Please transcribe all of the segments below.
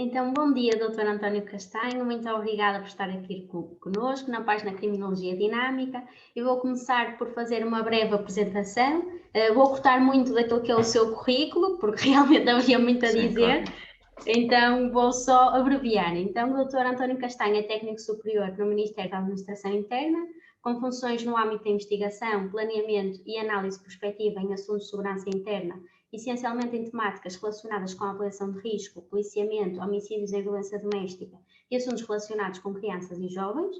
Então, bom dia, Dr. António Castanho. Muito obrigada por estar aqui conosco na página Criminologia Dinâmica. Eu vou começar por fazer uma breve apresentação. Vou cortar muito daquilo que é o seu currículo, porque realmente havia muito a dizer. Claro. Então, vou só abreviar. Então, o Dr. António Castanho é técnico superior no Ministério da Administração Interna, com funções no âmbito da investigação, planeamento e análise prospectiva em assuntos de segurança interna, essencialmente em temáticas relacionadas com a avaliação de risco, policiamento, homicídios e violência doméstica e assuntos relacionados com crianças e jovens.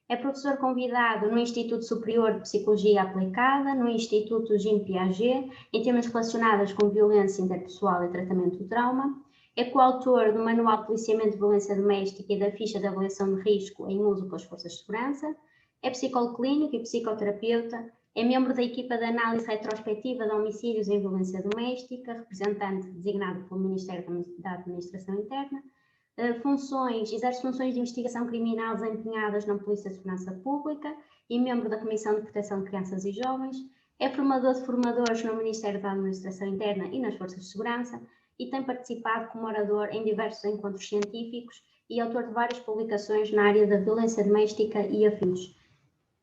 É professor convidado no Instituto Superior de Psicologia Aplicada, no Instituto Jean Piaget, em temas relacionados com violência interpessoal e tratamento do trauma. É coautor do Manual de Policiamento de Violência Doméstica e da Ficha de Avaliação de Risco em uso pelas Forças de Segurança. É psicólogo clínico e psicoterapeuta. É membro da equipa de análise retrospectiva de homicídios em violência doméstica, representante designado pelo Ministério da Administração Interna. Exerce funções de investigação criminal desempenhadas na Polícia de Segurança Pública e membro da Comissão de Proteção de Crianças e Jovens. É formador de formadores no Ministério da Administração Interna e nas Forças de Segurança e tem participado como orador em diversos encontros científicos e autor de várias publicações na área da violência doméstica e afins.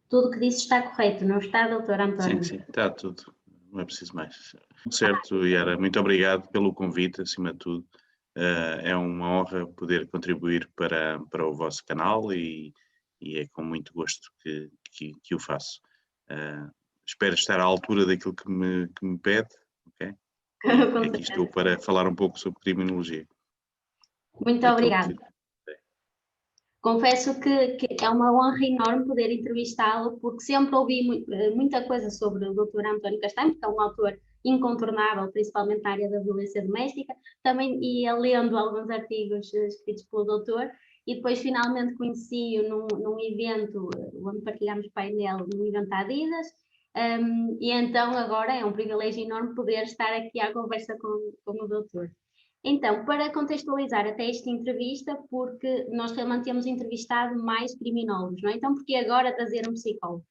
Tudo o que disse está correto, não está, Dr. António? Sim, está tudo. Não é preciso mais. Certo, Yara. Muito obrigado pelo convite, acima de tudo. É uma honra poder contribuir para o vosso canal e é com muito gosto que o faço. Espero estar à altura daquilo que me pede, ok? Aqui estou para falar um pouco sobre criminologia. Muito obrigada. Confesso que é uma honra enorme poder entrevistá-lo, porque sempre ouvi muita coisa sobre o Dr. António Castanho, que é um autor incontornável, principalmente na área da violência doméstica. Também ia lendo alguns artigos escritos pelo doutor, e depois finalmente conheci-o num evento onde partilhámos painel, num evento da Adidas, e então agora é um privilégio enorme poder estar aqui à conversa com o doutor. Então, para contextualizar até esta entrevista, porque nós realmente temos entrevistado mais criminólogos, não é? Então, porque agora trazer um psicólogo?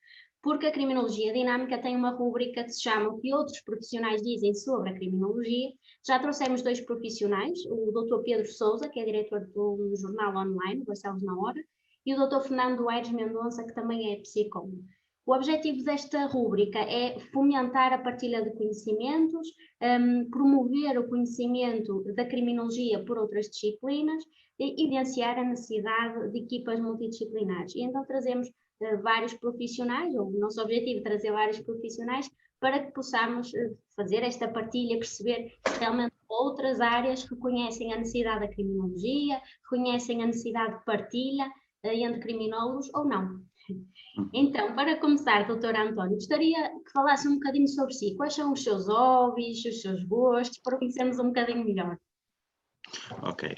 Porque a criminologia dinâmica tem uma rúbrica que se chama O que outros profissionais dizem sobre a criminologia. Já trouxemos dois profissionais, o Dr. Pedro Sousa, que é diretor do jornal online, Barcelos na Hora, e o Dr. Fernando Aires Mendonça, que também é psicólogo. O objetivo desta rúbrica é fomentar a partilha de conhecimentos, promover o conhecimento da criminologia por outras disciplinas e evidenciar a necessidade de equipas multidisciplinares. E então trazemos vários profissionais, o nosso objetivo é trazer vários profissionais para que possamos fazer esta partilha, perceber se realmente outras áreas reconhecem a necessidade da criminologia, reconhecem a necessidade de partilha entre criminólogos ou não. Então, para começar, Dr. António, gostaria que falasse um bocadinho sobre si. Quais são os seus hobbies, os seus gostos, para conhecermos um bocadinho melhor? Ok.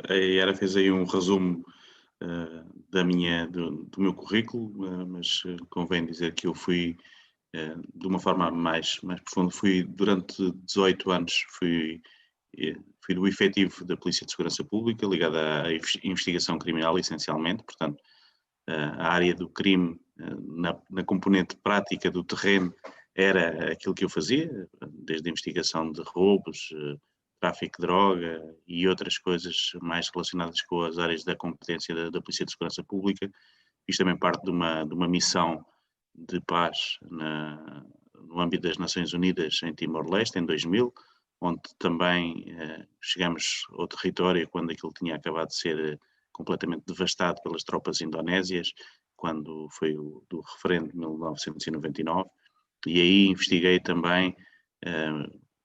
A Yara fez aí um resumo do meu currículo, mas convém dizer que eu fui, de uma forma mais profunda, durante 18 anos, fui do efetivo da Polícia de Segurança Pública, ligado à investigação criminal, essencialmente, portanto, a área do crime, na componente prática do terreno, era aquilo que eu fazia, desde a investigação de roubos, tráfico de droga e outras coisas mais relacionadas com as áreas da competência da Polícia de Segurança Pública. Fiz também parte de uma missão de paz no âmbito das Nações Unidas em Timor-Leste, em 2000, onde também chegamos ao território quando aquilo tinha acabado de ser completamente devastado pelas tropas indonésias, quando foi do referendo de 1999, e aí investiguei também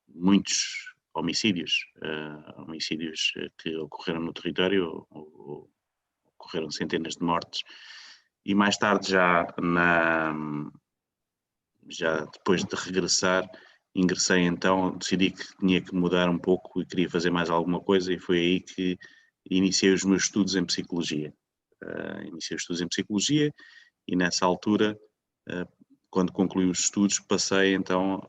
muitos homicídios que ocorreram no território, ocorreram centenas de mortes, e mais tarde já depois de regressar, ingressei então, decidi que tinha que mudar um pouco e queria fazer mais alguma coisa, e foi aí que iniciei os meus estudos em psicologia. E nessa altura, quando concluí os estudos, passei então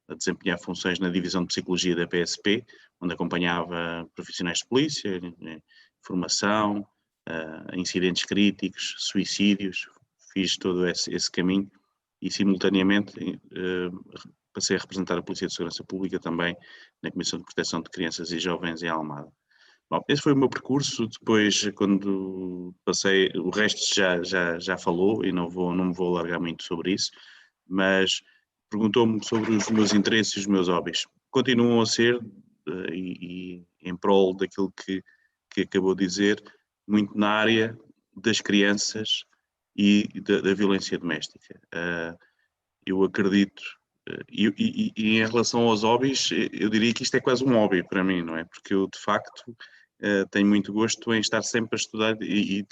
a desempenhar funções na divisão de psicologia da PSP, onde acompanhava profissionais de polícia, formação, incidentes críticos, suicídios. Fiz todo esse caminho e simultaneamente passei a representar a Polícia de Segurança Pública também na Comissão de Proteção de Crianças e Jovens em Almada. Bom, esse foi o meu percurso. Depois, quando passei, o resto já falou e não me vou alargar muito sobre isso, mas perguntou-me sobre os meus interesses e os meus hobbies. Continuam a ser, e em prol daquilo que acabou de dizer, muito na área das crianças e da violência doméstica. Eu acredito, e em relação aos hobbies, eu diria que isto é quase um hobby para mim, não é? Porque eu, de facto, tenho muito gosto em estar sempre a estudar e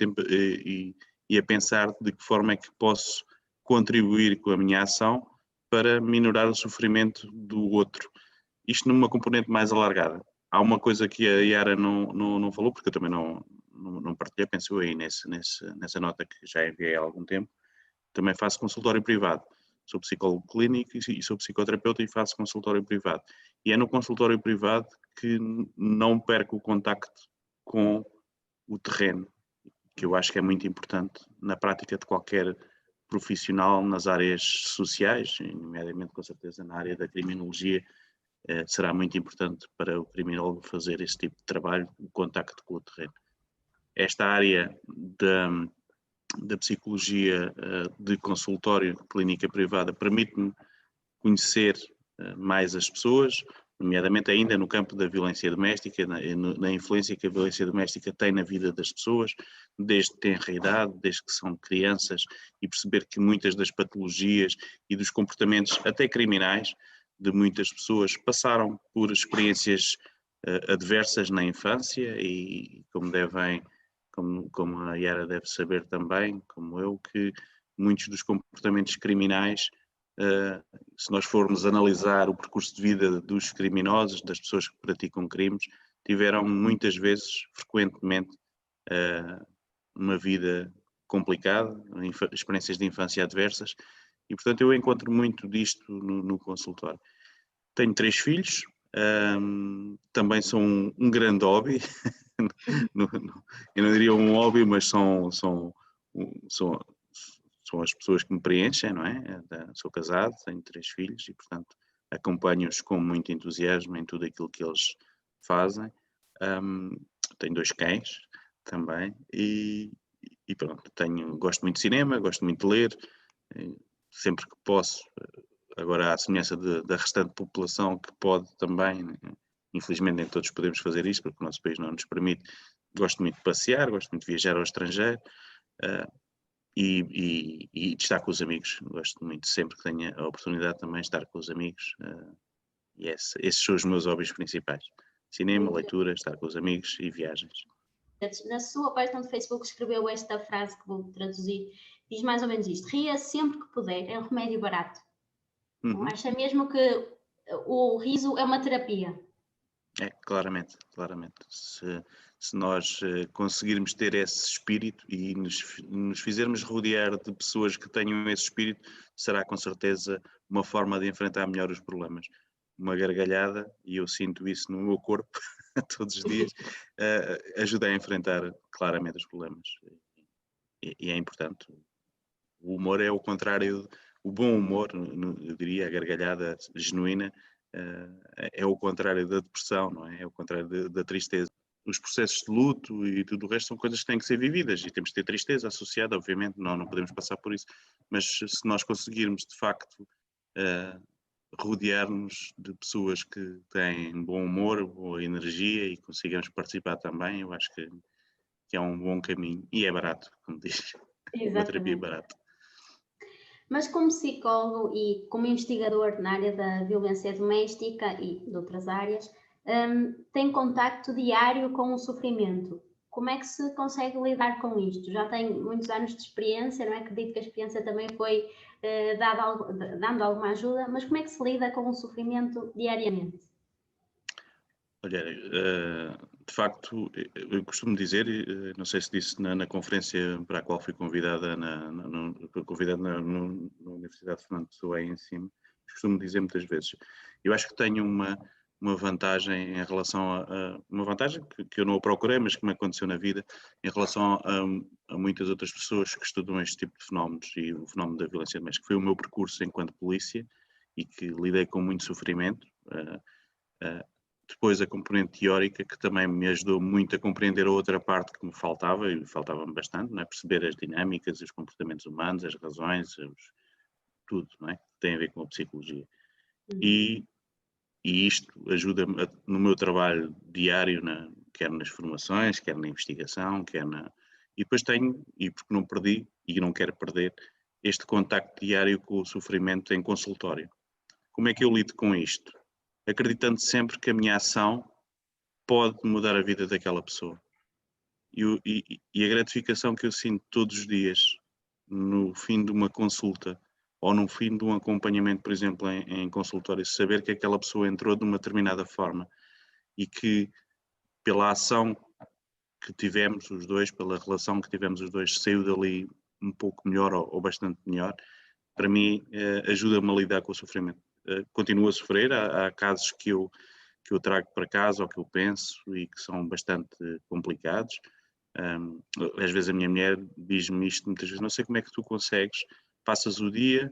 a pensar de que forma é que posso contribuir com a minha ação para minorar o sofrimento do outro. Isto numa componente mais alargada. Há uma coisa que a Yara não falou, porque eu também não partilhei, penso eu aí nessa nota que já enviei há algum tempo. Também faço consultório privado. Sou psicólogo clínico e sou psicoterapeuta e faço consultório privado. E é no consultório privado que não perco o contacto com o terreno, que eu acho que é muito importante na prática de qualquer profissional nas áreas sociais, nomeadamente com certeza na área da criminologia, será muito importante para o criminólogo fazer esse tipo de trabalho, o contacto com o terreno. Esta área da psicologia de consultório, clínica privada, permite-me conhecer mais as pessoas, nomeadamente ainda no campo da violência doméstica, na influência que a violência doméstica tem na vida das pessoas, desde tenra idade, desde que são crianças, e perceber que muitas das patologias e dos comportamentos, até criminais, de muitas pessoas passaram por experiências adversas na infância e como a Yara deve saber também, como eu, que muitos dos comportamentos criminais, se nós formos analisar o percurso de vida dos criminosos, das pessoas que praticam crimes, tiveram muitas vezes, frequentemente, uma vida complicada, experiências de infância adversas, e portanto eu encontro muito disto no consultório. Tenho 3 filhos, também são um grande hobby, eu não diria um hobby, mas são as pessoas que me preenchem, não é? Sou casado, tenho 3 filhos e, portanto, acompanho-os com muito entusiasmo em tudo aquilo que eles fazem. Tenho 2 cães também e pronto, gosto muito de cinema, gosto muito de ler, sempre que posso. Agora, à semelhança da restante população que pode também, infelizmente nem todos podemos fazer isto, porque o nosso país não nos permite, gosto muito de passear, gosto muito de viajar ao estrangeiro e de estar com os amigos. Gosto muito sempre que tenha a oportunidade também de estar com os amigos e esses são os meus hobbies principais. Cinema, leitura, estar com os amigos e viagens. Na sua página do Facebook escreveu esta frase que vou traduzir, diz mais ou menos isto: ria sempre que puder, é um remédio barato. Não acha mesmo que o riso é uma terapia? É, claramente. Se nós conseguirmos ter esse espírito e nos fizermos rodear de pessoas que tenham esse espírito, será com certeza uma forma de enfrentar melhor os problemas. Uma gargalhada, e eu sinto isso no meu corpo todos os dias, ajuda a enfrentar claramente os problemas. E é importante. O humor é o contrário, o bom humor, eu diria, a gargalhada genuína, é o contrário da depressão, não é? É o contrário da tristeza. Os processos de luto e tudo o resto são coisas que têm que ser vividas e temos que ter tristeza associada, obviamente, não podemos passar por isso, mas se nós conseguirmos, de facto, rodear-nos de pessoas que têm bom humor, boa energia e consigamos participar também, eu acho que é um bom caminho e é barato, como diz, uma terapia barata. Mas como psicólogo e como investigador na área da violência doméstica e de outras áreas, tem contacto diário com o sofrimento. Como é que se consegue lidar com isto? Já tem muitos anos de experiência, não é? Acredito que a experiência também foi dando alguma ajuda, mas como é que se lida com o sofrimento diariamente? Olha, de facto, eu costumo dizer, não sei se disse na conferência para a qual fui convidada na Universidade de Fernando Pessoa, aí em cima, costumo dizer muitas vezes, eu acho que tenho uma vantagem em relação uma vantagem que eu não a procurei, mas que me aconteceu na vida, em relação a muitas outras pessoas que estudam este tipo de fenómenos e o fenómeno da violência doméstica. Foi o meu percurso enquanto polícia e que lidei com muito sofrimento. depois a componente teórica, que também me ajudou muito a compreender a outra parte que me faltava, e faltava-me bastante, não é? Perceber as dinâmicas, os comportamentos humanos, as razões, tudo, não é? Que tem a ver com a psicologia. E isto ajuda-me no meu trabalho diário, quer nas formações, quer na investigação, E depois tenho, e porque não perdi, e não quero perder, este contacto diário com o sofrimento em consultório. Como é que eu lido com isto? Acreditando sempre que a minha ação pode mudar a vida daquela pessoa. E a gratificação que eu sinto todos os dias no fim de uma consulta ou no fim de um acompanhamento, por exemplo, em consultório, saber que aquela pessoa entrou de uma determinada forma e que pela ação que tivemos os dois, pela relação que tivemos os dois, saiu dali um pouco melhor ou bastante melhor, para mim ajuda-me a lidar com o sofrimento. Continuo a sofrer, há casos que eu trago para casa ou que eu penso e que são bastante complicados. Às vezes a minha mulher diz-me isto muitas vezes, não sei como é que tu consegues, passas o dia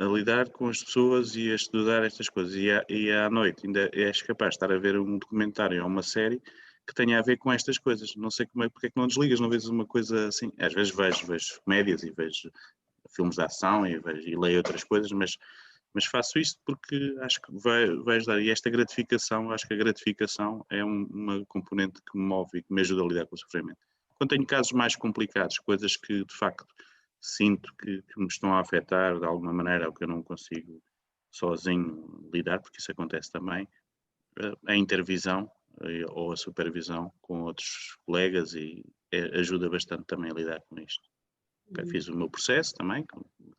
a lidar com as pessoas e a estudar estas coisas e à noite ainda és capaz de estar a ver um documentário ou uma série que tenha a ver com estas coisas. Não sei porque é que não desligas, não vês uma coisa assim. Às vezes vejo comédias e vejo filmes de ação e leio outras coisas, mas faço isto porque acho que vai ajudar. E esta gratificação, acho que a gratificação é uma componente que me move e que me ajuda a lidar com o sofrimento. Quando tenho casos mais complicados, coisas que de facto sinto que me estão a afetar de alguma maneira ou que eu não consigo sozinho lidar, porque isso acontece também, a intervisão ou a supervisão com outros colegas ajuda bastante também a lidar com isto. Fiz o meu processo também,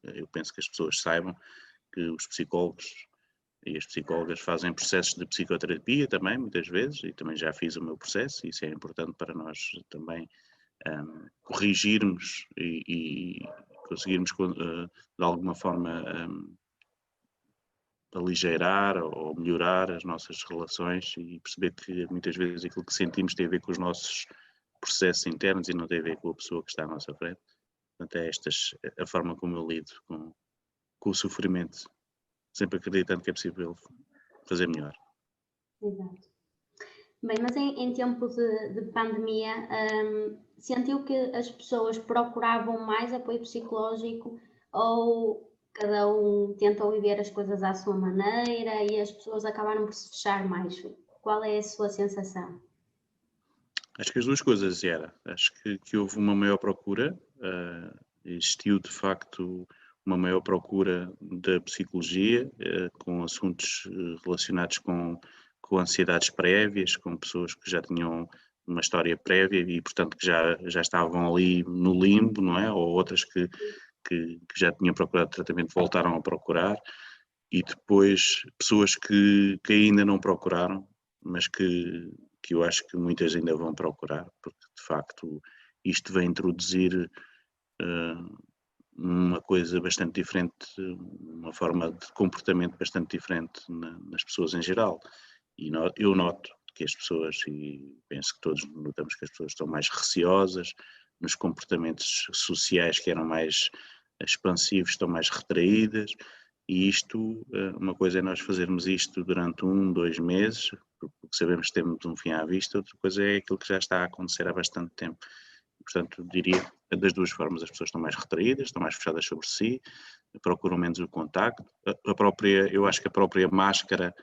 eu penso que as pessoas saibam que os psicólogos e as psicólogas fazem processos de psicoterapia também, muitas vezes, e também já fiz o meu processo, e isso é importante para nós também corrigirmos e conseguirmos de alguma forma aligeirar ou melhorar as nossas relações e perceber que muitas vezes aquilo que sentimos tem a ver com os nossos processos internos e não tem a ver com a pessoa que está à nossa frente. Portanto, é a forma como eu lido com o sofrimento, sempre acreditando que é possível fazer melhor. Exato. Bem, mas em tempo de pandemia, sentiu que as pessoas procuravam mais apoio psicológico ou cada um tentou viver as coisas à sua maneira e as pessoas acabaram por se fechar mais? Qual é a sua sensação? Acho que as duas coisas era. Acho que houve uma maior procura, existiu de facto uma maior procura da psicologia, com assuntos relacionados com ansiedades prévias, com pessoas que já tinham uma história prévia e, portanto, que já estavam ali no limbo, não é? Ou outras que já tinham procurado tratamento voltaram a procurar, e depois pessoas que ainda não procuraram, mas que eu acho que muitas ainda vão procurar, porque de facto isto vai introduzir uma coisa bastante diferente, uma forma de comportamento bastante diferente nas pessoas em geral. E eu noto que as pessoas, e penso que todos notamos que as pessoas estão mais receosas, nos comportamentos sociais que eram mais expansivos estão mais retraídas, e isto, uma coisa é nós fazermos isto durante 2 meses, porque sabemos que temos um fim à vista, outra coisa é aquilo que já está a acontecer há bastante tempo. Portanto, diria das duas formas, as pessoas estão mais retraídas, estão mais fechadas sobre si, procuram menos o contacto. Eu acho que a própria máscara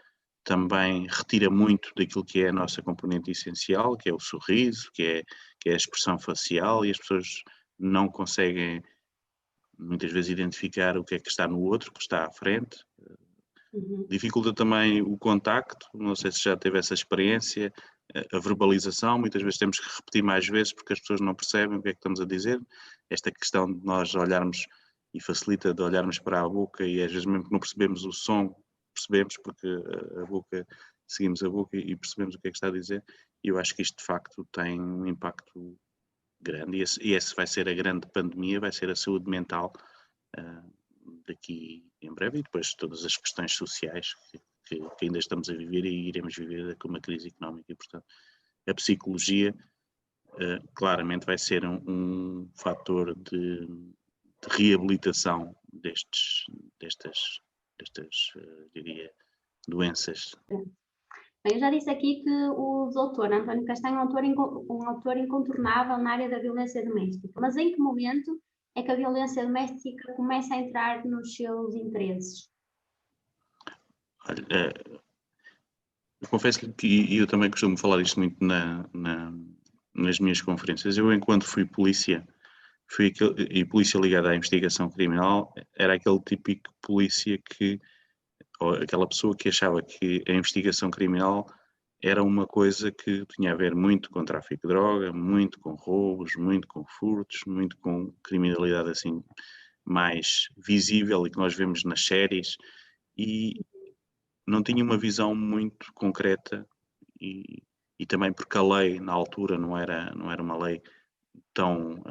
também retira muito daquilo que é a nossa componente essencial, que é o sorriso, que é a expressão facial, e as pessoas não conseguem muitas vezes identificar o que é que está no outro, que está à frente. Dificulta também o contacto, não sei se já teve essa experiência, a verbalização, muitas vezes temos que repetir mais vezes porque as pessoas não percebem o que é que estamos a dizer. Esta questão de nós olharmos, e facilita de olharmos para a boca e às vezes mesmo que não percebemos o som, percebemos porque a boca, seguimos a boca e percebemos o que é que está a dizer, e eu acho que isto de facto tem um impacto grande, e esse vai ser a grande pandemia, vai ser a saúde mental daqui em breve, e depois todas as questões sociais que ainda estamos a viver e iremos viver com uma crise económica, e portanto a psicologia claramente vai ser um fator de reabilitação destas diria, doenças. Bem, eu já disse aqui que o doutor António Castanho é um autor incontornável na área da violência doméstica, mas em que momento é que a violência doméstica começa a entrar nos seus interesses? Olha, eu confesso que eu também costumo falar isto muito nas minhas conferências. Eu, enquanto fui polícia, e polícia ligada à investigação criminal, era aquele típico polícia ou aquela pessoa que achava que a investigação criminal era uma coisa que tinha a ver muito com tráfico de droga, muito com roubos, muito com furtos, muito com criminalidade assim mais visível e que nós vemos nas séries, e não tinha uma visão muito concreta, e, e também porque a lei na altura não era uma lei tão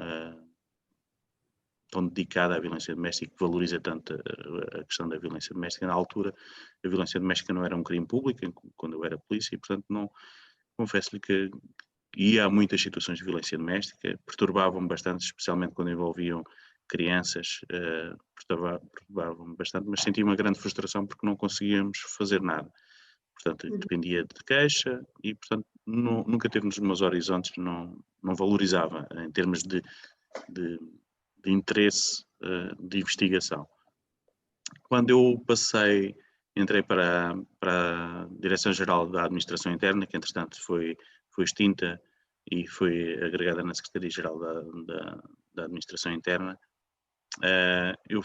tão dedicada à violência doméstica, que valoriza tanto a questão da violência doméstica. Na altura, a violência doméstica não era um crime público, quando eu era polícia, e portanto não, confesso-lhe que ia a muitas situações de violência doméstica, perturbavam-me bastante, especialmente quando envolviam crianças, perturbavam-me bastante, mas senti uma grande frustração porque não conseguíamos fazer nada. Portanto, dependia de queixa e, portanto, nunca teve nos meus horizontes, não valorizava em termos de interesse de investigação. Quando eu entrei para a Direção-Geral da Administração Interna, que entretanto foi extinta e foi agregada na Secretaria-Geral da Administração Interna, eu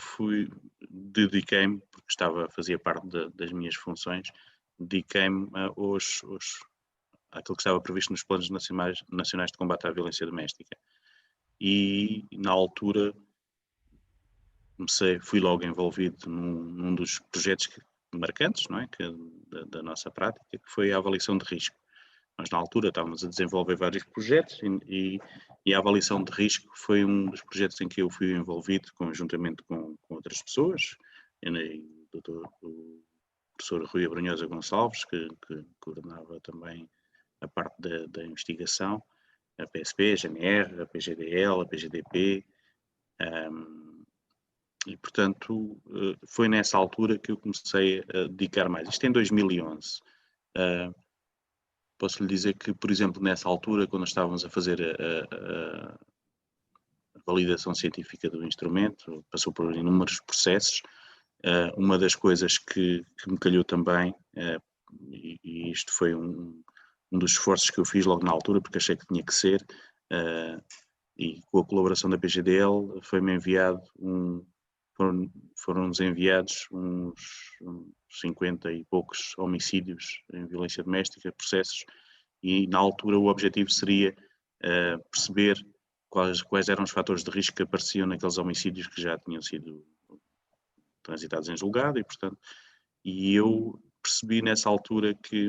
dediquei-me, porque fazia parte das minhas funções, dediquei-me àquilo que estava previsto nos planos nacionais de combate à violência doméstica. E na altura fui logo envolvido num dos projetos marcantes, não é? Da nossa prática, que foi a avaliação de risco. Nós na altura estávamos a desenvolver vários projetos e a avaliação de risco foi um dos projetos em que eu fui envolvido conjuntamente com outras pessoas, o professor Rui Abrunhosa Gonçalves, que coordenava também a parte da investigação, a PSP, a GNR, a PGDL, a PGDP, e portanto foi nessa altura que eu comecei a dedicar mais. Isto em 2011. Posso lhe dizer que, por exemplo, nessa altura, quando estávamos a fazer a validação científica do instrumento, passou por inúmeros processos. Uma das coisas que me calhou também, e isto foi um dos esforços que eu fiz logo na altura, porque achei que tinha que ser, e com a colaboração da PGDL, foram-nos enviados uns 50 e poucos homicídios em violência doméstica, processos, e na altura o objetivo seria perceber quais eram os fatores de risco que apareciam naqueles homicídios que já tinham sido transitados em julgado, e eu percebi nessa altura que,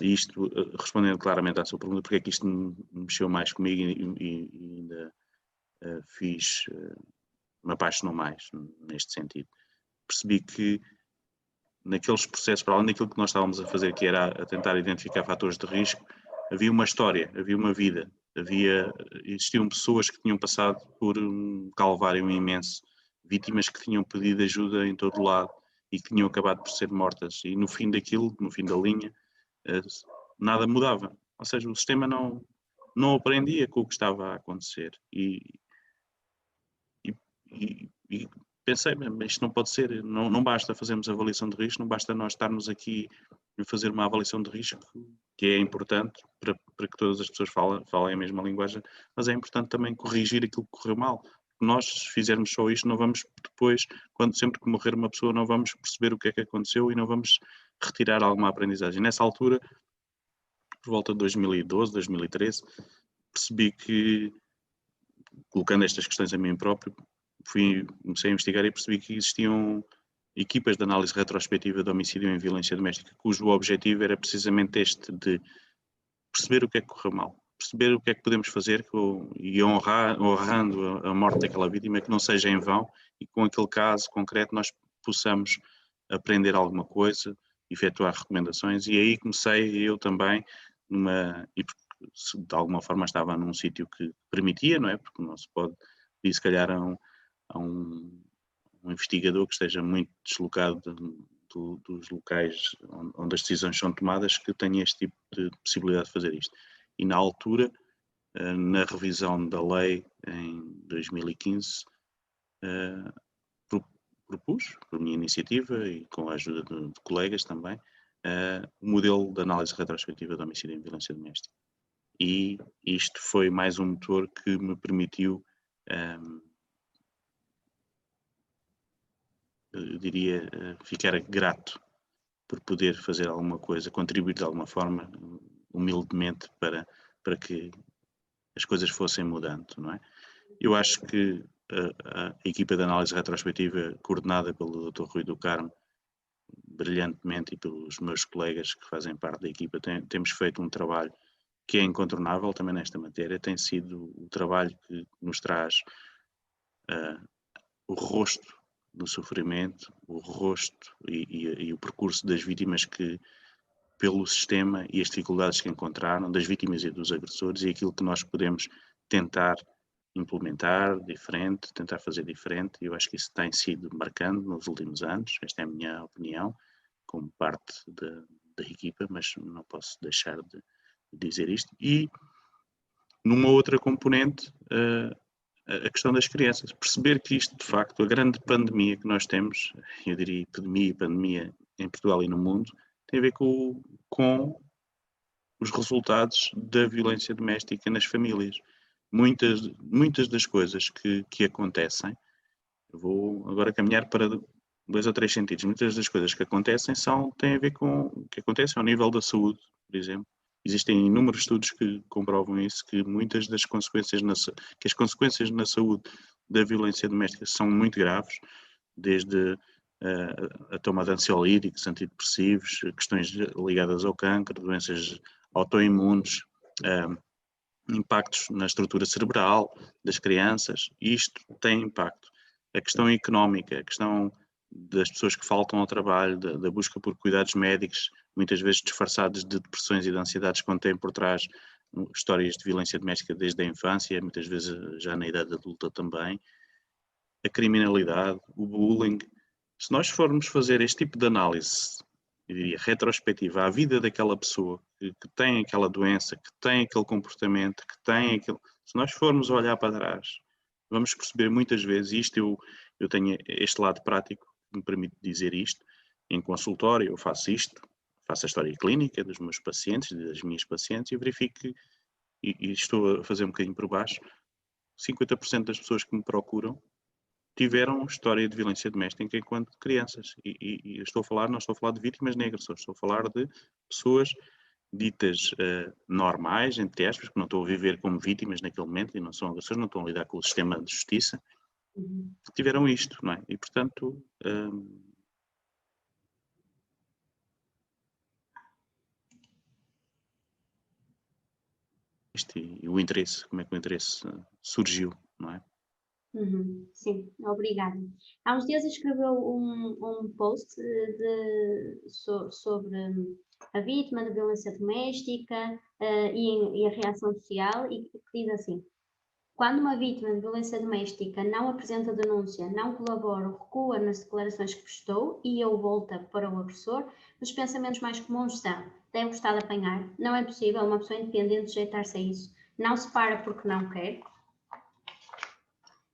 isto respondendo claramente à sua pergunta, porque é que isto me mexeu mais comigo e ainda me apaixonou mais neste sentido. Percebi que naqueles processos, para além daquilo que nós estávamos a fazer, que era a tentar identificar fatores de risco, havia uma história, havia uma vida, existiam pessoas que tinham passado por um calvário imenso, vítimas que tinham pedido ajuda em todo lado e que tinham acabado por ser mortas, e no fim da linha, nada mudava. Ou seja, o sistema não aprendia com o que estava a acontecer. E pensei, mas isto não pode ser, não basta fazermos avaliação de risco, não basta nós estarmos aqui a fazer uma avaliação de risco, que é importante para que todas as pessoas falem a mesma linguagem, mas é importante também corrigir aquilo que correu mal. Nós, se fizermos só isto, não vamos depois, sempre que morrer uma pessoa, não vamos perceber o que é que aconteceu e não vamos retirar alguma aprendizagem. Nessa altura, por volta de 2012, 2013, percebi que, colocando estas questões a mim próprio, comecei a investigar e percebi que existiam equipas de análise retrospectiva de homicídio em violência doméstica, cujo objetivo era precisamente este, de perceber o que é que correu mal, perceber o que é que podemos fazer e honrando a morte daquela vítima, que não seja em vão, e com aquele caso concreto nós possamos aprender alguma coisa, efetuar recomendações. E aí comecei eu também, e de alguma forma estava num sítio que permitia, não é? Porque não se pode se calhar a um investigador que esteja muito deslocado dos locais onde as decisões são tomadas que tenha este tipo de possibilidade de fazer isto. E na altura, na revisão da lei em 2015, propus, por minha iniciativa e com a ajuda de colegas também, o modelo de análise retrospectiva de homicídio e violência doméstica. E isto foi mais um motor que me permitiu, eu diria, ficar grato por poder fazer alguma coisa, contribuir de alguma forma, humildemente, para que as coisas fossem mudando, não é? Eu acho que a equipa de análise retrospectiva, coordenada pelo Dr. Rui do Carmo, brilhantemente, e pelos meus colegas que fazem parte da equipa, temos feito um trabalho que é incontornável também nesta matéria. Tem sido o trabalho que nos traz o rosto do sofrimento, o rosto e o percurso das vítimas que, pelo sistema e as dificuldades que encontraram, das vítimas e dos agressores, e aquilo que nós podemos tentar implementar diferente, tentar fazer diferente. Eu acho que isso tem sido marcando nos últimos anos. Esta é a minha opinião, como parte da equipa, mas não posso deixar de dizer isto. E numa outra componente, a questão das crianças. Perceber que isto, de facto, a grande pandemia que nós temos, eu diria epidemia e pandemia em Portugal e no mundo, tem a ver com os resultados da violência doméstica nas famílias. Muitas das coisas que acontecem, eu vou agora caminhar para 2 ou 3 sentidos, muitas das coisas que acontecem têm a ver com o que acontece ao nível da saúde, por exemplo. Existem inúmeros estudos que comprovam isso, que muitas das consequências que as consequências na saúde da violência doméstica são muito graves, desde a toma de ansiolíticos, antidepressivos, questões ligadas ao cancro, doenças autoimunes, impactos na estrutura cerebral das crianças, e isto tem impacto. A questão económica, a questão das pessoas que faltam ao trabalho, da busca por cuidados médicos, muitas vezes disfarçados de depressões e de ansiedades, quando têm por trás histórias de violência doméstica desde a infância, muitas vezes já na idade adulta também. A criminalidade, o bullying. Se nós formos fazer este tipo de análise, eu diria, retrospectiva à vida daquela pessoa que tem aquela doença, que tem aquele comportamento, que tem aquele... Se nós formos olhar para trás, vamos perceber muitas vezes, isto eu tenho este lado prático que me permite dizer isto, em consultório eu faço isto, faço a história clínica dos meus pacientes, das minhas pacientes, e verifico que, e estou a fazer um bocadinho por baixo, 50% das pessoas que me procuram tiveram história de violência doméstica enquanto crianças. E não estou a falar de vítimas nem agressores, estou a falar de pessoas ditas normais, entre aspas, que não estão a viver como vítimas naquele momento e não são agressores, não estão a lidar com o sistema de justiça, que tiveram isto, não é? E, portanto, e o interesse, como é que o interesse surgiu, não é? Sim, obrigada. Há uns dias escreveu um post sobre a vítima da violência doméstica e a reação social, e que diz assim: quando uma vítima de violência doméstica não apresenta denúncia, não colabora ou recua nas declarações que prestou e ou volta para o agressor, os pensamentos mais comuns são: deve gostar de apanhar, não é possível uma pessoa independente sujeitar-se a isso, não se para porque não quer,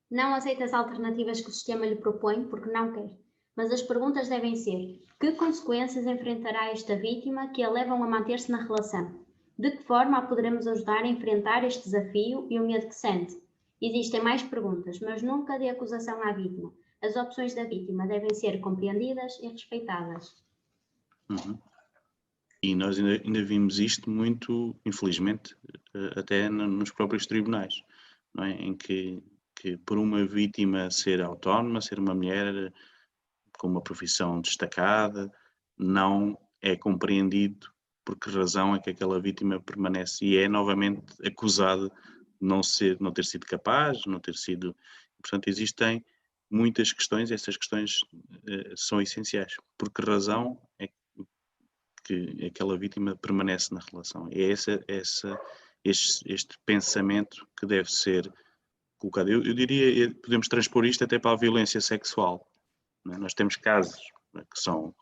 não aceita as alternativas que o sistema lhe propõe porque não quer. Mas as perguntas devem ser: que consequências enfrentará esta vítima que a levam a manter-se na relação? De que forma a poderemos ajudar a enfrentar este desafio e o medo que sente? Existem mais perguntas, mas nunca de acusação à vítima. As opções da vítima devem ser compreendidas e respeitadas. E nós ainda vimos isto muito, infelizmente, até nos próprios tribunais, não é? Em que por uma vítima ser autónoma, ser uma mulher com uma profissão destacada, não é compreendido por que razão é que aquela vítima permanece e é novamente acusada de não ter sido capaz, não ter sido... Portanto, existem muitas questões, essas questões são essenciais. Por que razão é que aquela vítima permanece na relação? É este pensamento que deve ser colocado. Eu diria, podemos transpor isto até para a violência sexual. Não é? Nós temos casos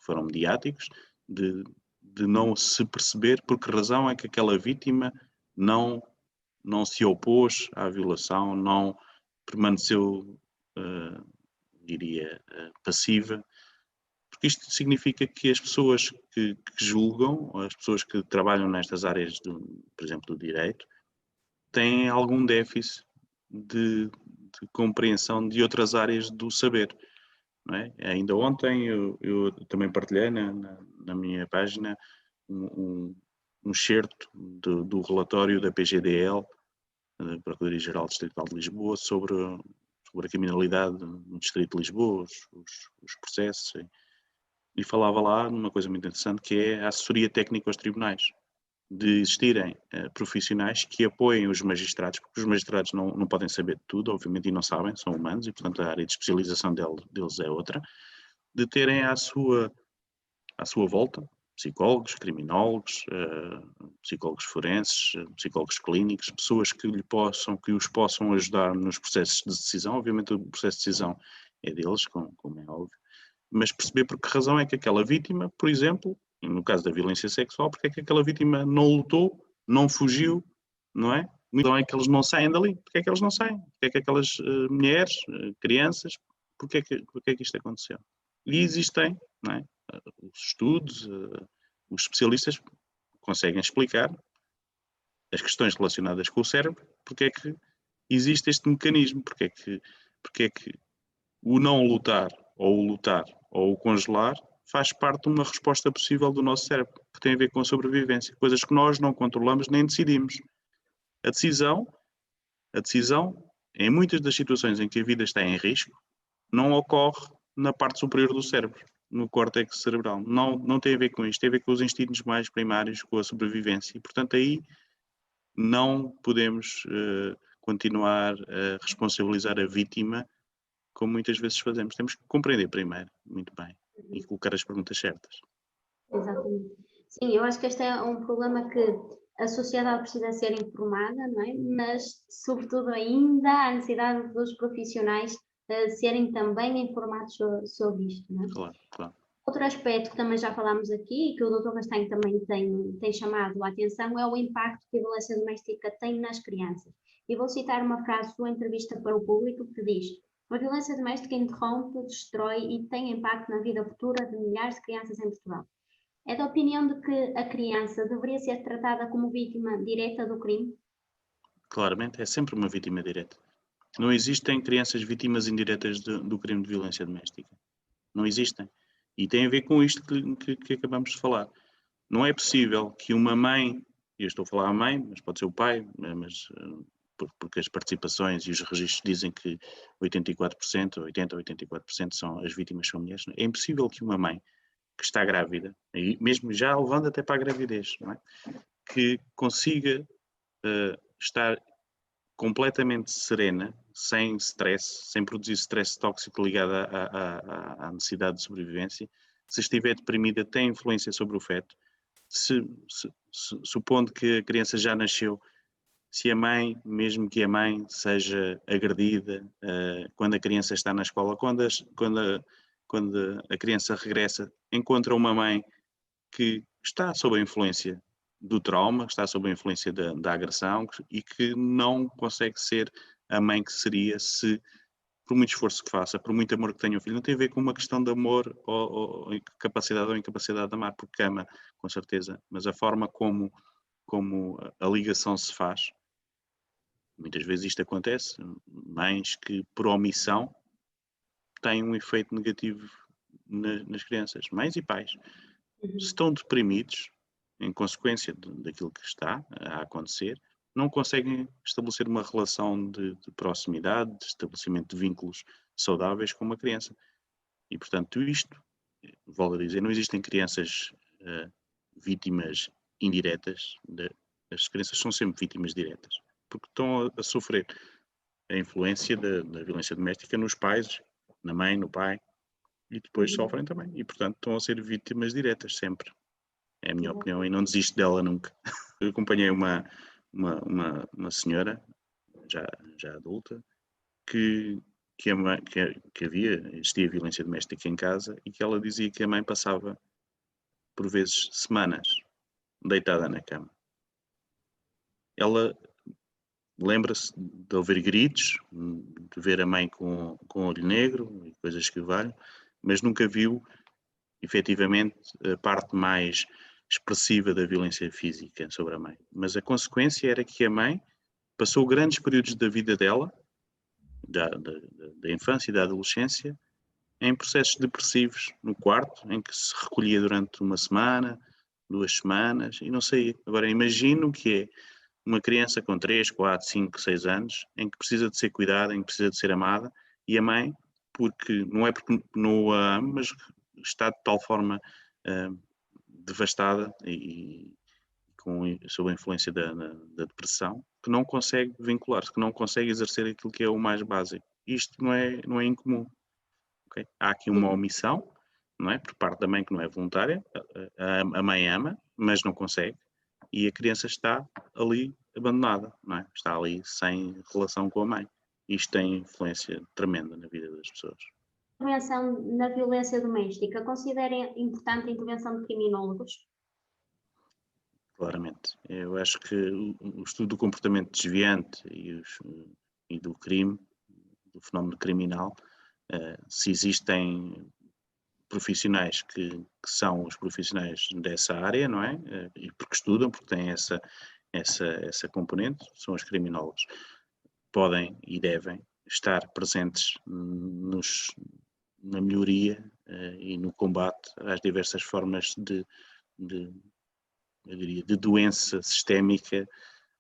foram mediáticos, de não se perceber por que razão é que aquela vítima não se opôs à violação, não permaneceu, diria, passiva, porque isto significa que as pessoas que julgam, ou as pessoas que trabalham nestas áreas, por exemplo, do direito, têm algum déficit de compreensão de outras áreas do saber. Não é? Ainda ontem eu também partilhei na minha página um excerto do relatório da PGDL, da Procuradoria-Geral Distrital de Lisboa, sobre a criminalidade no Distrito de Lisboa, os processos, e falava lá numa coisa muito interessante, que é a assessoria técnica aos tribunais, de existirem profissionais que apoiem os magistrados, porque os magistrados não podem saber de tudo, obviamente, e não sabem, são humanos, e portanto a área de especialização deles é outra, de terem à sua volta psicólogos, criminólogos, psicólogos forenses, psicólogos clínicos, pessoas que os possam ajudar nos processos de decisão. Obviamente o processo de decisão é deles, como é óbvio, mas perceber por que razão é que aquela vítima, por exemplo, no caso da violência sexual, porque é que aquela vítima não lutou, não fugiu, não é? Então é que eles não saem dali. Porque é que eles não saem? Porque é que aquelas mulheres, crianças, porque é que isto aconteceu? E existem, não é? Os estudos, os especialistas conseguem explicar as questões relacionadas com o cérebro, porque é que existe este mecanismo, porque é que o não lutar, ou o lutar, ou o congelar, faz parte de uma resposta possível do nosso cérebro, que tem a ver com a sobrevivência, coisas que nós não controlamos nem decidimos. A decisão, em muitas das situações em que a vida está em risco, não ocorre na parte superior do cérebro, no córtex cerebral. Não tem a ver com isto, tem a ver com os instintos mais primários, com a sobrevivência. E, portanto, aí não podemos continuar a responsabilizar a vítima como muitas vezes fazemos. Temos que compreender primeiro, muito bem, e colocar as perguntas certas. Exatamente. Sim, eu acho que este é um problema que a sociedade precisa ser informada, não é? Mas, sobretudo, ainda há a necessidade dos profissionais serem também informados sobre isto, não é? Claro, claro. Outro aspecto que também já falámos aqui e que o Dr. Castanho também tem chamado a atenção é o impacto que a violência doméstica tem nas crianças. E vou citar uma frase sua entrevista para o público que diz: a violência doméstica interrompe, destrói e tem impacto na vida futura de milhares de crianças em Portugal. É da opinião de que a criança deveria ser tratada como vítima direta do crime? Claramente, é sempre uma vítima direta. Não existem crianças vítimas indiretas do crime de violência doméstica. Não existem. E tem a ver com isto que acabamos de falar. Não é possível que uma mãe, eu estou a falar a mãe, mas pode ser o pai, mas porque as participações e os registros dizem que 84%, 80% ou 84% são as vítimas são mulheres. É impossível que uma mãe que está grávida, e mesmo já levando até para a gravidez, não é? Que consiga estar completamente serena, sem stress, sem produzir stress tóxico ligado à necessidade de sobrevivência. Se estiver deprimida, tem influência sobre o feto. Supondo que a criança já nasceu, se a mãe, mesmo que a mãe seja agredida, quando a criança está na escola, quando a criança regressa, encontra uma mãe que está sob a influência do trauma, que está sob a influência da agressão e que não consegue ser a mãe que seria se, por muito esforço que faça, por muito amor que tenha o filho, não tem a ver com uma questão de amor ou capacidade ou incapacidade de amar, porque ama, com certeza, mas a forma como a ligação se faz, muitas vezes isto acontece, mães que por omissão têm um efeito negativo nas crianças, mães e pais. Se estão deprimidos, em consequência daquilo que está a acontecer, não conseguem estabelecer uma relação de proximidade, de estabelecimento de vínculos saudáveis com uma criança. E, portanto, isto, volto a dizer, não existem crianças vítimas indiretas, as crianças são sempre vítimas diretas, porque estão a sofrer a influência da violência doméstica nos pais, na mãe, no pai, e depois sofrem também. E, portanto, estão a ser vítimas diretas sempre. É a minha opinião e não desisto dela nunca. Eu acompanhei uma senhora, já adulta, que que existia violência doméstica em casa e que ela dizia que a mãe passava, por vezes, semanas deitada na cama. Ela lembra-se de ouvir gritos, de ver a mãe com olho negro e coisas que valham, mas nunca viu, efetivamente, a parte mais expressiva da violência física sobre a mãe. Mas a consequência era que a mãe passou grandes períodos da vida dela, da infância e da adolescência, em processos depressivos no quarto, em que se recolhia durante uma semana, 2 semanas, e não saía. Agora, imagino que é uma criança com 3, 4, 5, 6 anos, em que precisa de ser cuidada, em que precisa de ser amada, e a mãe, porque não a ama, mas está de tal forma devastada e sob a influência da depressão, que não consegue vincular-se, que não consegue exercer aquilo que é o mais básico. Isto não é incomum. Okay? Há aqui uma omissão, não é? Por parte da mãe que não é voluntária. A mãe ama, mas não consegue. E a criança está ali abandonada, não é? Está ali sem relação com a mãe. Isto tem influência tremenda na vida das pessoas. Intervenção na violência doméstica, considerem importante a intervenção de criminólogos? Claramente. Eu acho que o estudo do comportamento desviante e do crime, do fenómeno criminal, se existem profissionais que são os profissionais dessa área, não é? E porque estudam, porque têm essa componente, são os criminólogos. Podem e devem estar presentes na melhoria e no combate às diversas formas eu diria, de doença sistémica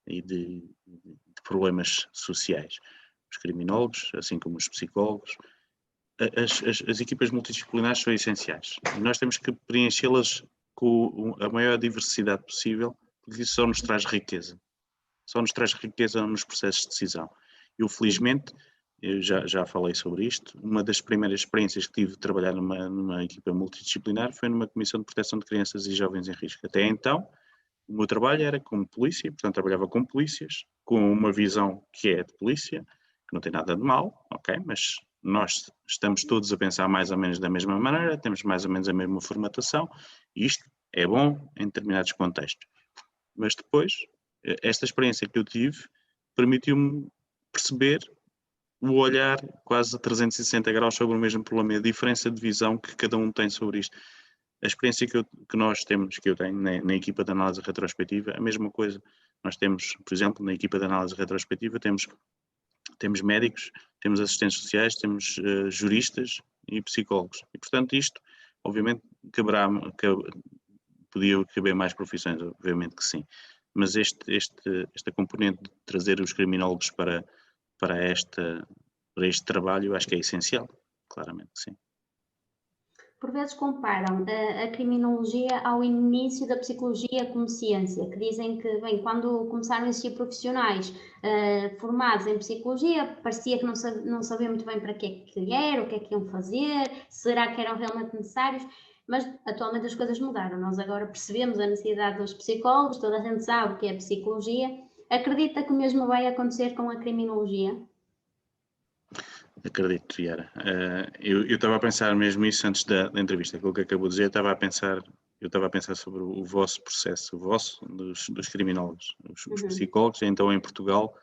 e de problemas sociais. Os criminólogos, assim como os psicólogos, as equipas multidisciplinares são essenciais. E nós temos que preenchê-las com a maior diversidade possível, porque isso só nos traz riqueza. Só nos traz riqueza nos processos de decisão. Eu, felizmente, eu já falei sobre isto, uma das primeiras experiências que tive de trabalhar numa equipa multidisciplinar foi numa comissão de proteção de crianças e jovens em risco. Até então, o meu trabalho era como polícia, portanto trabalhava com polícias, com uma visão que é de polícia, que não tem nada de mal, ok? Mas nós estamos todos a pensar mais ou menos da mesma maneira, temos mais ou menos a mesma formatação, e isto é bom em determinados contextos. Mas depois, esta experiência que eu tive permitiu-me perceber o olhar quase a 360 graus sobre o mesmo problema e a diferença de visão que cada um tem sobre isto. A experiência que nós temos, que eu tenho na equipa de análise retrospectiva, a mesma coisa. Nós temos, por exemplo, na equipa de análise retrospectiva, temos médicos, temos assistentes sociais, temos juristas e psicólogos. E, portanto, isto, obviamente, podia caber mais profissões, obviamente que sim. Mas esta componente de trazer os criminólogos para este trabalho, eu acho que é essencial, claramente que sim. Por vezes comparam a criminologia ao início da psicologia como ciência, que dizem que, bem, quando começaram a existir profissionais formados em psicologia, parecia que não sabiam muito bem para que era, o que é que iam fazer, será que eram realmente necessários, mas atualmente as coisas mudaram. Nós agora percebemos a necessidade dos psicólogos, toda a gente sabe o que é psicologia. Acredita que o mesmo vai acontecer com a criminologia? Acredito, Yara. Eu estava a pensar mesmo isso antes da entrevista, aquilo que acabou de dizer, eu estava a pensar sobre o vosso processo, dos criminólogos. Os psicólogos, então em Portugal,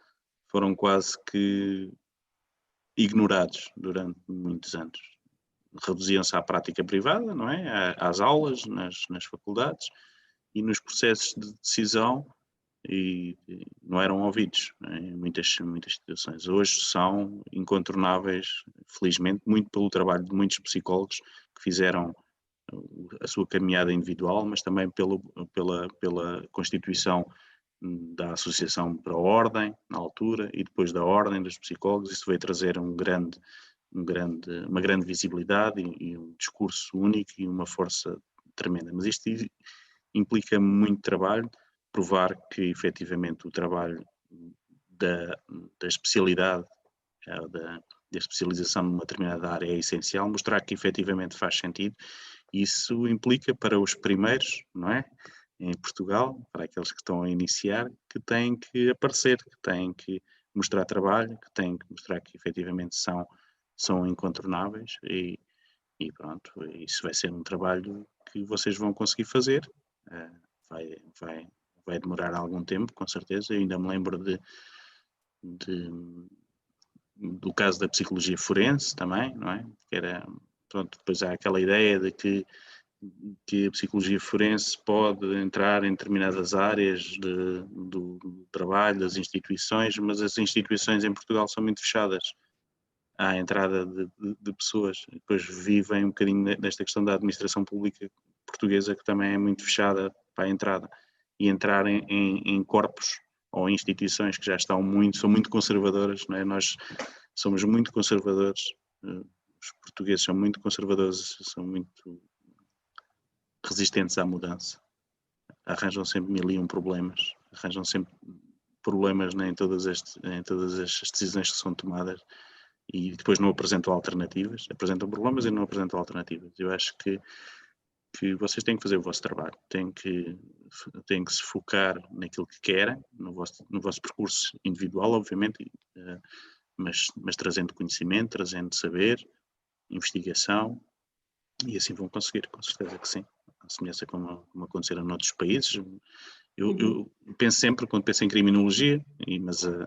foram quase que ignorados durante muitos anos. Reduziam-se à prática privada, não é? Às aulas, nas faculdades, e nos processos de decisão e não eram ouvidos em muitas situações. Hoje são incontornáveis, felizmente, muito pelo trabalho de muitos psicólogos que fizeram a sua caminhada individual, mas também pela constituição da Associação para a Ordem, na altura, e depois da Ordem dos Psicólogos. Isso veio trazer uma grande visibilidade e um discurso único e uma força tremenda. Mas isto implica muito trabalho, provar que efetivamente o trabalho da especialidade, da especialização numa determinada área é essencial, mostrar que efetivamente faz sentido. Isso implica para os primeiros, não é? Em Portugal, para aqueles que estão a iniciar, que têm que aparecer, que têm que mostrar trabalho, que têm que mostrar que efetivamente são são incontornáveis e pronto, isso vai ser um trabalho que vocês vão conseguir fazer. Vai demorar algum tempo, com certeza. Eu ainda me lembro do caso da psicologia forense também, não é? Que era, pronto, depois há aquela ideia de que a psicologia forense pode entrar em determinadas áreas do trabalho, das instituições, mas as instituições em Portugal são muito fechadas à entrada de pessoas. Depois vivem um bocadinho desta questão da administração pública portuguesa, que também é muito fechada para a entrada. E entrar em corpos ou instituições que já são muito conservadoras, não é? Nós somos muito conservadores, os portugueses são muito conservadores, são muito resistentes à mudança. Arranjam sempre 1001 problemas, arranjam sempre problemas em todas as decisões que são tomadas e depois não apresentam alternativas, apresentam problemas e não apresentam alternativas. Eu acho que vocês têm que fazer o vosso trabalho, têm que se focar naquilo que querem, no vosso percurso individual, obviamente, mas trazendo conhecimento, trazendo saber, investigação, e assim vão conseguir, com certeza que sim. A semelhança como aconteceram noutros países. Eu penso sempre, quando penso em criminologia,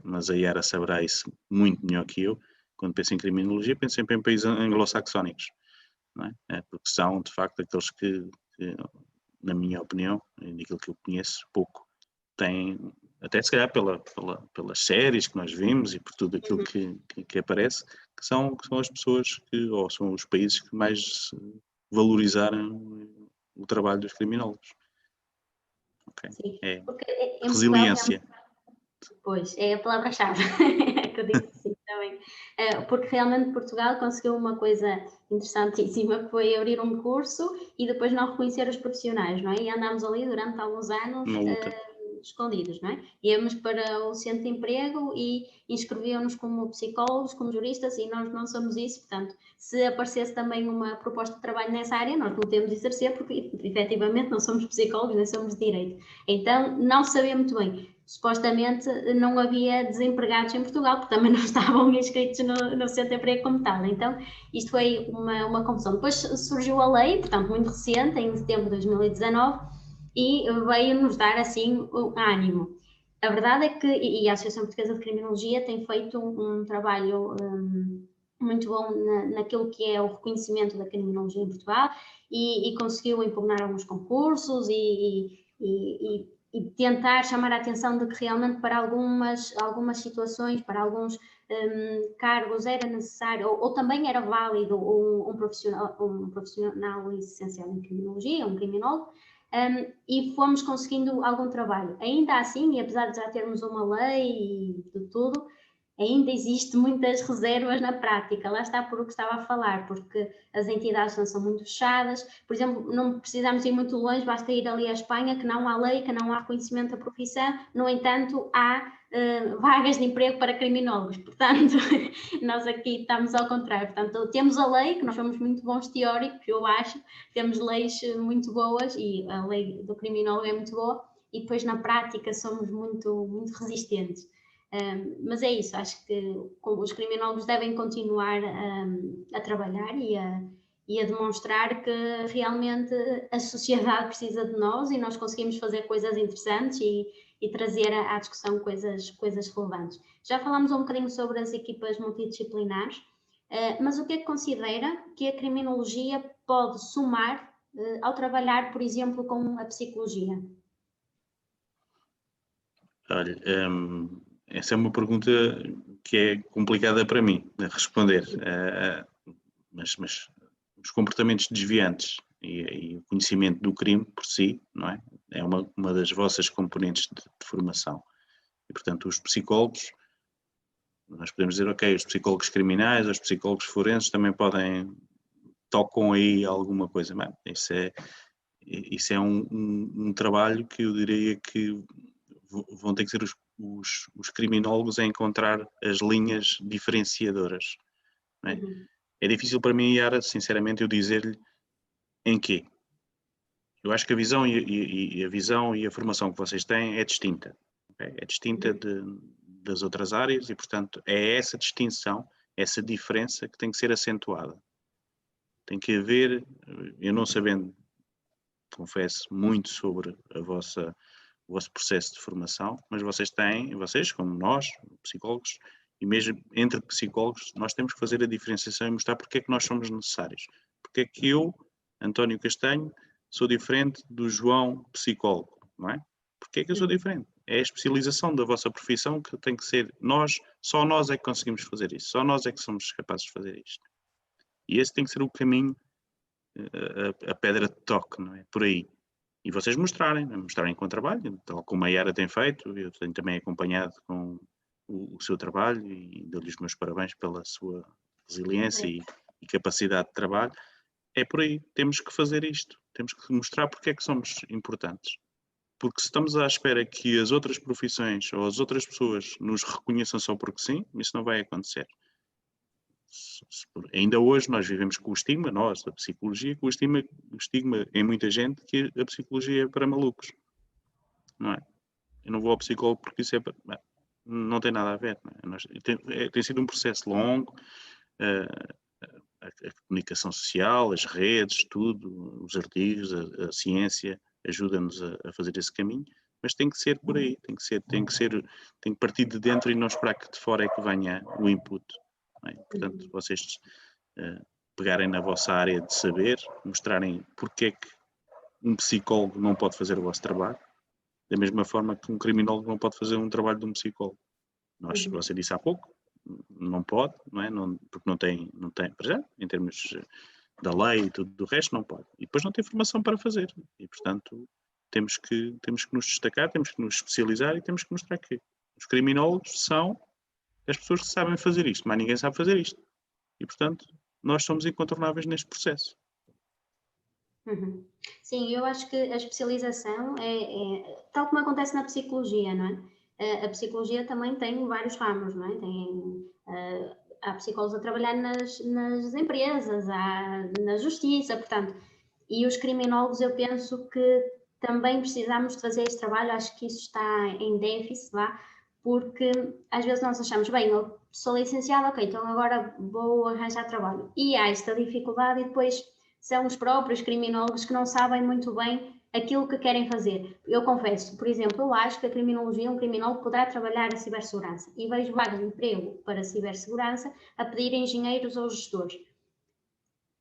mas a Yara saberá isso muito melhor que eu, quando penso em criminologia, penso sempre em países anglo-saxónicos, não é? Porque são, de facto, aqueles que, na minha opinião, e naquilo que eu conheço, pouco têm, até se calhar pelas séries que nós vimos e por tudo aquilo que aparece, que são as pessoas ou são os países que mais valorizaram o trabalho dos criminólogos. Okay? Sim, É porque resiliência. Pois, é a palavra-chave, acredito que sim, também. Porque realmente Portugal conseguiu uma coisa interessantíssima, que foi abrir um curso e depois não reconhecer os profissionais, não é? E andámos ali durante alguns anos escondidos, não é? Íamos para o centro de emprego e inscreviam-nos como psicólogos, como juristas, e nós não somos isso, portanto, se aparecesse também uma proposta de trabalho nessa área, nós não temos de exercer, porque efetivamente não somos psicólogos, nem somos de direito. Então, não sabia muito bem. Supostamente não havia desempregados em Portugal, porque também não estavam inscritos no centro de emprego como tal. Então, isto foi uma confusão. Depois surgiu a lei, portanto, muito recente, em setembro de 2019, e veio-nos dar, assim, o ânimo. A verdade é que, e a Associação Portuguesa de Criminologia tem feito um trabalho muito bom naquilo que é o reconhecimento da criminologia em Portugal e conseguiu impugnar alguns concursos e tentar chamar a atenção de que realmente para algumas situações, para alguns cargos era necessário, ou também era válido um profissional licenciado em criminologia, um criminólogo, e fomos conseguindo algum trabalho. Ainda assim, e apesar de já termos uma lei e de tudo, ainda existe muitas reservas na prática. Lá está por o que estava a falar, porque as entidades não são muito fechadas. Por exemplo, não precisamos ir muito longe, basta ir ali à Espanha, que não há lei, que não há reconhecimento da profissão. No entanto, há vagas de emprego para criminólogos. Portanto, nós aqui estamos ao contrário. Portanto, temos a lei, que nós somos muito bons teóricos, eu acho, temos leis muito boas e a lei do criminólogo é muito boa, e depois na prática somos muito resistentes. Mas é isso, acho que os criminólogos devem continuar a trabalhar e a demonstrar que realmente a sociedade precisa de nós e nós conseguimos fazer coisas interessantes e trazer à discussão coisas relevantes. Já falámos um bocadinho sobre as equipas multidisciplinares, mas o que é que considera que a criminologia pode somar ao trabalhar, por exemplo, com a psicologia? Olha, essa é uma pergunta que é complicada para mim de responder, mas os comportamentos desviantes e o conhecimento do crime por si, não é? É uma das vossas componentes de formação. E, portanto, os psicólogos, nós podemos dizer, ok, os psicólogos criminais, os psicólogos forenses também tocam aí alguma coisa, mas isso é um trabalho que eu diria que vão ter que ser os criminólogos a encontrar as linhas diferenciadoras. Não é? É difícil para mim, Yara, sinceramente, eu dizer-lhe em quê. Eu acho que a visão e a formação que vocês têm é distinta. Okay? É distinta das outras áreas e, portanto, é essa distinção essa diferença que tem que ser acentuada. Tem que haver, eu não sabendo, confesso, muito sobre o vosso processo de formação, mas vocês, como nós, psicólogos, e mesmo entre psicólogos, nós temos que fazer a diferenciação e mostrar porque é que nós somos necessários. Porque é que eu, António Castanho, sou diferente do João, psicólogo, não é? Porque é que eu sou diferente? É a especialização da vossa profissão que tem que ser só nós é que conseguimos fazer isso, só nós é que somos capazes de fazer isto. E esse tem que ser o caminho, a pedra de toque, não é? Por aí. E vocês mostrarem com o trabalho, tal como a Yara tem feito, eu tenho também acompanhado com o seu trabalho e dou-lhe os meus parabéns pela sua resiliência e capacidade de trabalho. É por aí, temos que fazer isto, temos que mostrar porque é que somos importantes. Porque se estamos à espera que as outras profissões ou as outras pessoas nos reconheçam só porque sim, isso não vai acontecer. Ainda hoje nós vivemos com o estigma, nós, da psicologia, com o estigma em muita gente que a psicologia é para malucos. Não é? Eu não vou ao psicólogo porque isso é para... Não tem nada a ver. Não é? Tem sido um processo longo, a comunicação social, as redes, tudo, os artigos, a ciência ajuda-nos a fazer esse caminho, mas tem que ser por aí, tem que partir de dentro e não esperar que de fora é que venha o input. Não é? Portanto, vocês pegarem na vossa área de saber, mostrarem porque é que um psicólogo não pode fazer o vosso trabalho, da mesma forma que um criminólogo não pode fazer um trabalho de um psicólogo. Você disse há pouco, não pode, não é? Porque não tem, para já, em termos da lei e tudo do resto, não pode. E depois não tem formação para fazer. E, portanto, temos que nos destacar, temos que nos especializar e temos que mostrar que os criminólogos são as pessoas que sabem fazer isto, mas ninguém sabe fazer isto. E, portanto, nós somos incontornáveis neste processo. Sim, eu acho que a especialização tal como acontece na psicologia, não é? A psicologia também tem vários ramos, não é? Há psicólogos a trabalhar nas empresas, na justiça, portanto, e os criminólogos eu penso que também precisamos de fazer este trabalho, acho que isso está em déficit, porque às vezes nós achamos, bem, eu sou licenciada, ok, então agora vou arranjar trabalho. E há esta dificuldade e depois são os próprios criminólogos que não sabem muito bem aquilo que querem fazer. Eu confesso, por exemplo, eu acho que a criminologia, um criminólogo poderá trabalhar a cibersegurança e vejo vagas de emprego para cibersegurança a pedir engenheiros ou gestores.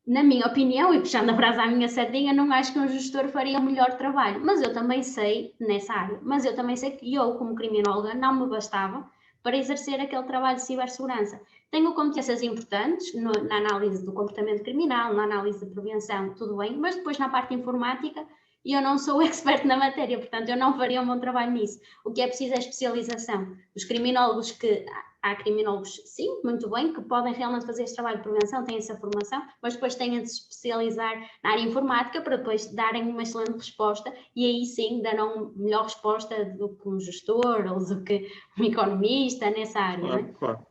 Na minha opinião, e puxando a brasa à minha sardinha, não acho que um gestor faria o melhor trabalho, mas eu também sei, nessa área, mas eu também sei que eu, como criminóloga, não me bastava para exercer aquele trabalho de cibersegurança. Tenho competências importantes na análise do comportamento criminal, na análise de prevenção, tudo bem, mas depois na parte informática eu não sou expert na matéria, portanto eu não faria um bom trabalho nisso. O que é preciso é especialização. Os criminólogos há criminólogos, sim, muito bem, que podem realmente fazer este trabalho de prevenção, têm essa formação, mas depois têm de se especializar na área informática para depois darem uma excelente resposta e aí sim darão melhor resposta do que um gestor ou do que um economista nessa área, Claro, não é? claro.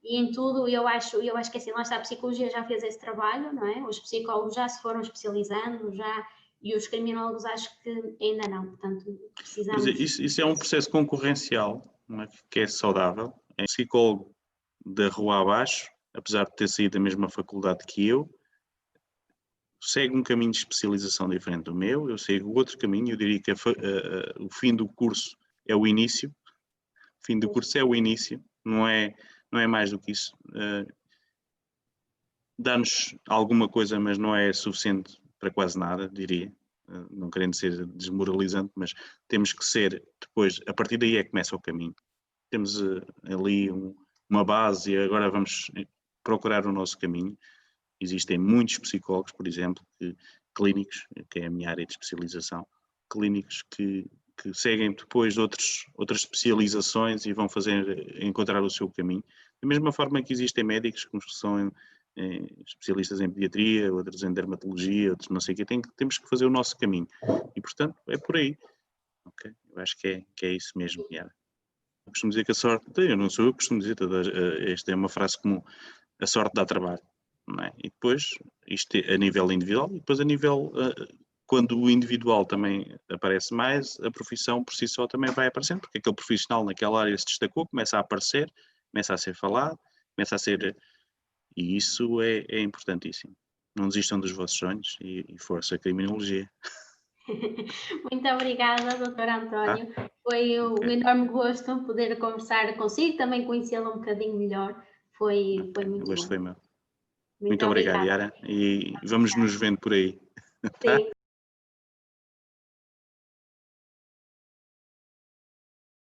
E em tudo eu acho que assim, lá está, a psicologia já fez esse trabalho, não é? Os psicólogos já se foram especializando, e os criminólogos acho que ainda não, portanto precisamos... Mas isso é um processo concorrencial, não é? Que é saudável. É um psicólogo da rua abaixo, apesar de ter saído da mesma faculdade que eu, segue um caminho de especialização diferente do meu, eu sigo outro caminho, eu diria que o fim do curso é o início, o fim do curso é o início, não é mais do que isso. Dá-nos alguma coisa, mas não é suficiente para quase nada, diria. Não querendo ser desmoralizante, mas temos que ser, depois, a partir daí é que começa o caminho. Temos ali uma base e agora vamos procurar o nosso caminho. Existem muitos psicólogos, por exemplo, clínicos, que é a minha área de especialização, clínicos que seguem depois outras especializações e vão encontrar o seu caminho. Da mesma forma que existem médicos que são especialistas em pediatria, outros em dermatologia, outros não sei o quê, temos que fazer o nosso caminho. E, portanto, é por aí. Okay? Eu acho que é isso mesmo, Yara. Eu costumo dizer que a sorte, eu não sou eu que costumo dizer, esta é uma frase comum, a sorte dá trabalho. Não é? E depois, isto a nível individual, e depois a nível, quando o individual também aparece mais, a profissão por si só também vai aparecendo, porque aquele profissional naquela área se destacou, começa a aparecer, começa a ser falado, começa a ser E isso é importantíssimo. Não desistam dos vossos sonhos e força a criminologia. Muito obrigada, Dr. António. Foi um Ok. enorme gosto poder conversar consigo, também conhecê-lo um bocadinho melhor. Foi O muito gosto foi bom. meu. Muito Muito obrigado, obrigada. Yara, e vamos nos vendo por aí. Tá? Sim.